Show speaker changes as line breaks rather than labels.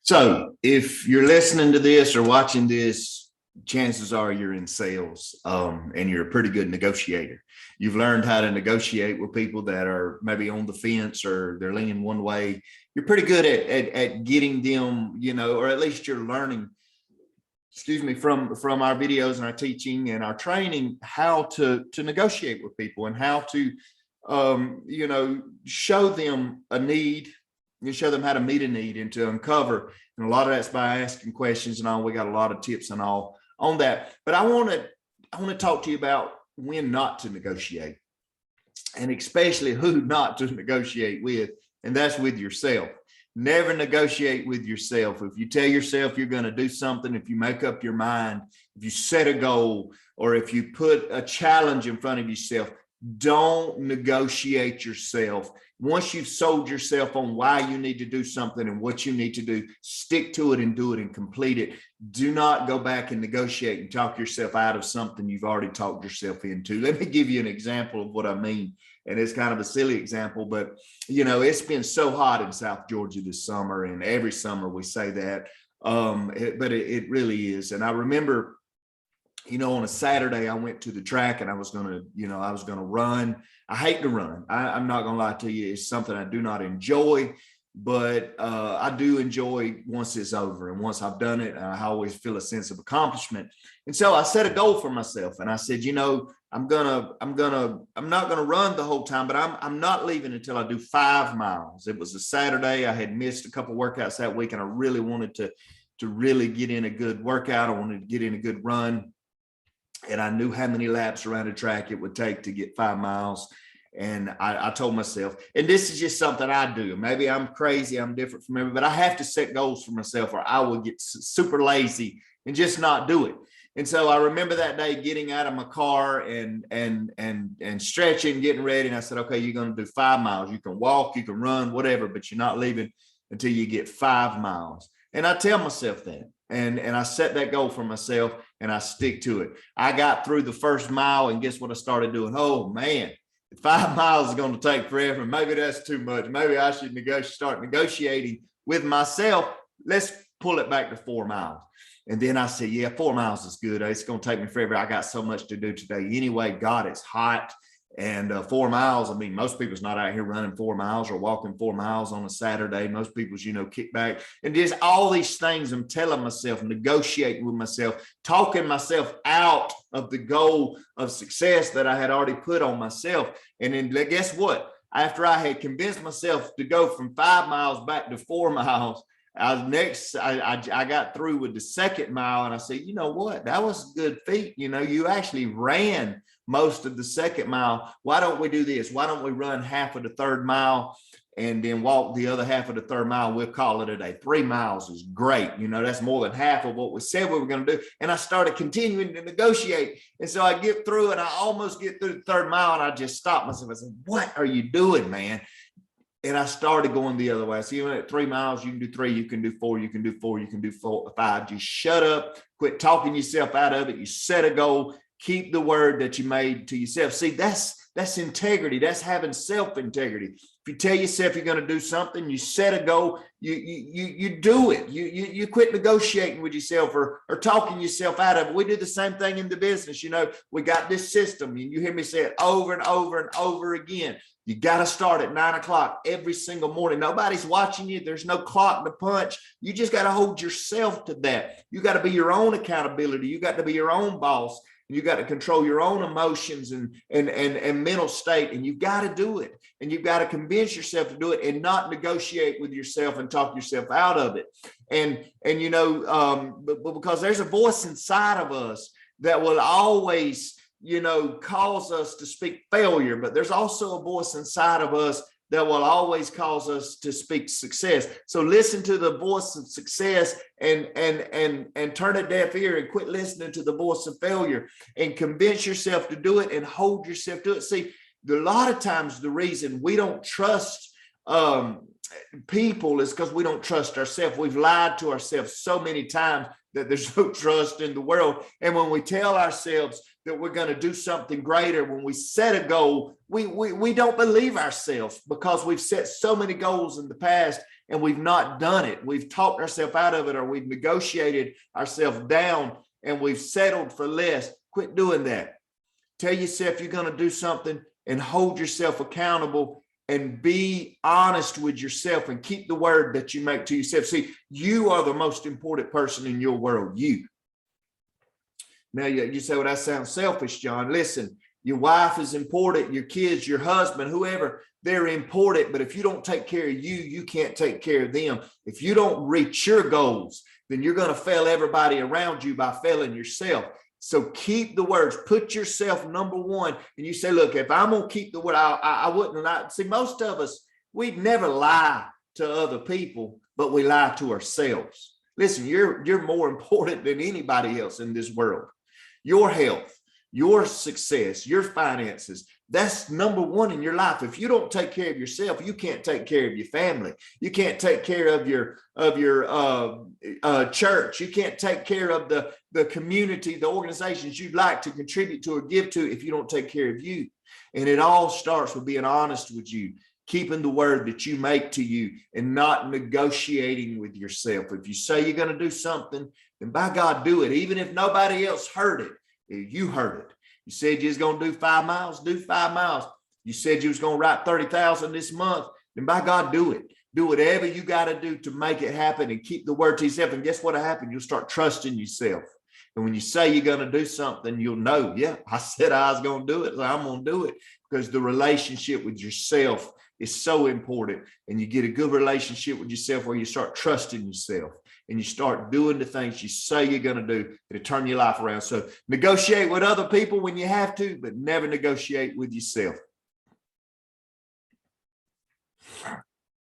So if you're listening to this or watching this, chances are you're in sales, and you're a pretty good negotiator. You've learned how to negotiate with people that are maybe on the fence or they're leaning one way. You're pretty good at getting them, or at least you're learning, from our videos and our teaching and our training, how to negotiate with people and how to, show them a need. You show them how to meet a need and to uncover. And a lot of that's by asking questions and all. We got a lot of tips and all on that. But I want to talk to you about when not to negotiate, and especially who not to negotiate with, and that's with yourself. Never negotiate with yourself. If you tell yourself you're going to do something, if you make up your mind, if you set a goal, or if you put a challenge in front of yourself, don't negotiate yourself. Once you've sold yourself on why you need to do something and what you need to do, stick to it and do it and complete it. Do not go back and negotiate and talk yourself out of something you've already talked yourself into. Let me give you an example of what I mean. And it's kind of a silly example, but it's been so hot in South Georgia this summer, and every summer we say that, but it really is. And I remember, on a Saturday, I went to the track and I was going to run. I hate to run. I'm not going to lie to you. It's something I do not enjoy, but I do enjoy once it's over. And once I've done it, I always feel a sense of accomplishment. And so I set a goal for myself, and I said, I'm not going to run the whole time, but I'm not leaving until I do 5 miles. It was a Saturday. I had missed a couple workouts that week, and I really wanted to really get in a good workout. I wanted to get in a good run. And I knew how many laps around the track it would take to get 5 miles. And I told myself, and this is just something I do. Maybe I'm crazy, I'm different from everybody, but I have to set goals for myself or I will get super lazy and just not do it. And so I remember that day getting out of my car and stretching, getting ready. And I said, okay, you're going to do 5 miles. You can walk, you can run, whatever, but you're not leaving until you get 5 miles. And I tell myself that. And I set that goal for myself and I stick to it. I got through the first mile, and guess what I started doing? Oh man, 5 miles is going to take forever. Maybe that's too much. Maybe I should start negotiating with myself. Let's pull it back to 4 miles. And then I said, yeah, 4 miles is good. It's going to take me forever. I got so much to do today. Anyway, God, it's hot. And 4 miles, I mean, most people's not out here running 4 miles or walking 4 miles on a Saturday. Most people's, kick back. And just all these things I'm telling myself, negotiating with myself, talking myself out of the goal of success that I had already put on myself. And then guess what? After I had convinced myself to go from 5 miles back to 4 miles, I got through with the second mile, and I said, you know what? That was a good feat. You actually ran most of the second mile. Why don't we do this? Why don't we run half of the third mile and then walk the other half of the third mile? We'll call it a day. 3 miles is great. That's more than half of what we said we were going to do. And I started continuing to negotiate. And so I get through, and I almost get through the third mile, and I just stopped myself. I said, what are you doing, man? And I started going the other way. So even at 3 miles, you can do 3, you can do 4, you can do 4, you can do 5. Just shut up, quit talking yourself out of it. You set a goal, keep the word that you made to yourself. See, that's integrity. That's having self-integrity. If you tell yourself you're going to do something, you set a goal, you do it. You quit negotiating with yourself or talking yourself out of it. We do the same thing in the business. We got this system, and you hear me say it over and over and over again. You got to start at 9 o'clock every single morning. Nobody's watching you. There's no clock to punch. You just got to hold yourself to that. You got to be your own accountability. You got to be your own boss. You got to control your own emotions and mental state, and you've got to do it. And you've got to convince yourself to do it and not negotiate with yourself and talk yourself out of it. But because there's a voice inside of us that will always cause us to speak failure, but there's also a voice inside of us that will always cause us to speak success. So listen to the voice of success and turn a deaf ear and quit listening to the voice of failure and convince yourself to do it and hold yourself to it. See, a lot of times the reason we don't trust people is because we don't trust ourselves. We've lied to ourselves so many times that there's no trust in the world. And when we tell ourselves that we're going to do something greater, when we set a goal, we don't believe ourselves because we've set so many goals in the past and we've not done it. We've talked ourselves out of it, or we've negotiated ourselves down and we've settled for less. Quit doing that. Tell yourself you're going to do something and hold yourself accountable and be honest with yourself and keep the word that you make to yourself. See, you are the most important person in your world. You. Now you say, well, that sounds selfish, John. Listen, your wife is important, your kids, your husband, whoever, they're important. But if you don't take care of you, you can't take care of them. If you don't reach your goals, then you're going to fail everybody around you by failing yourself. So keep the words, put yourself number one. And you say, look, if I'm going to keep the word, I wouldn't lie. See, most of us, we'd never lie to other people, but we lie to ourselves. Listen, you're more important than anybody else in this world. Your health, your success, your finances, that's number one in your life. If you don't take care of yourself, you can't take care of your family. You can't take care of your church. You can't take care of the community, the organizations you'd like to contribute to or give to if you don't take care of you. And it all starts with being honest with you, keeping the word that you make to you and not negotiating with yourself. If you say you're going to do something, then by God, do it. Even if nobody else heard it, you heard it. You said you was going to do 5 miles, do 5 miles. You said you was going to write 30,000 this month, then by God, do it. Do whatever you got to do to make it happen and keep the word to yourself. And guess what'll happen? You'll start trusting yourself. And when you say you're going to do something, you'll know, yeah, I said I was going to do it, so I'm going to do it. Because the relationship with yourself is so important. And you get a good relationship with yourself where you start trusting yourself and you start doing the things you say you're going to do to turn your life around. So negotiate with other people when you have to, but never negotiate with yourself.